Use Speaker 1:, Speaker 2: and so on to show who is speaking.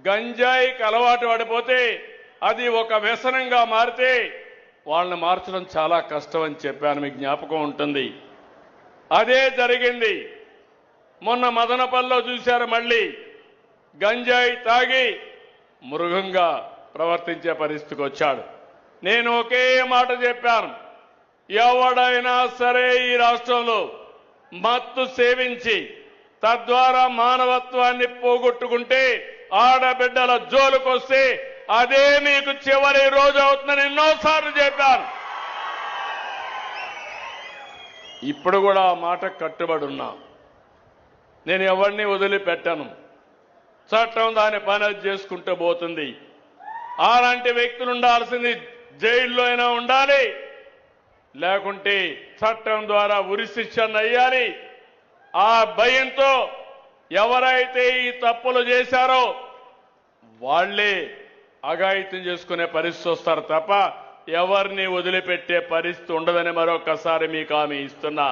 Speaker 1: గంజాయికి అలవాటు పడిపోతే అది ఒక వ్యసనంగా మారితే వాళ్ళని మార్చడం చాలా కష్టం అని చెప్పాను, మీకు జ్ఞాపకం ఉంటుంది. అదే జరిగింది. మొన్న మదనపల్లిలో చూశారు, మళ్ళీ గంజాయి తాగి మృగంగా ప్రవర్తించే పరిస్థితికి వచ్చాడు. నేను ఒకే మాట చెప్పాను, ఎవడైనా సరే ఈ రాష్ట్రంలో మత్తు సేవించి తద్వారా మానవత్వాన్ని పోగొట్టుకుంటే ఆడబిడ్డల జోలుకొస్తే అదే మీకు చివరి రోజు అవుతుందని ఎన్నోసార్లు చెప్పాను. ఇప్పుడు కూడా ఆ మాట కట్టుబడి ఉన్నా. నేను ఎవరిని వదిలిపెట్టను. చట్టం దాని పని అది చేసుకుంటూ పోతుంది. అలాంటి వ్యక్తులు ఉండాల్సింది జైల్లో అయినా ఉండాలి, లేకుంటే చట్టం ద్వారా ఉరి శిక్షణ అయ్యాలి. ఆ భయంతో ఎవరైతే ఈ తప్పులు చేశారో వాళ్లే అఘాయిత్యం చేసుకునే పరిస్థితి వస్తారు తప్ప ఎవరిని వదిలిపెట్టే పరిస్థితి ఉండదని మరొకసారి మీకు హామీ ఇస్తున్నా.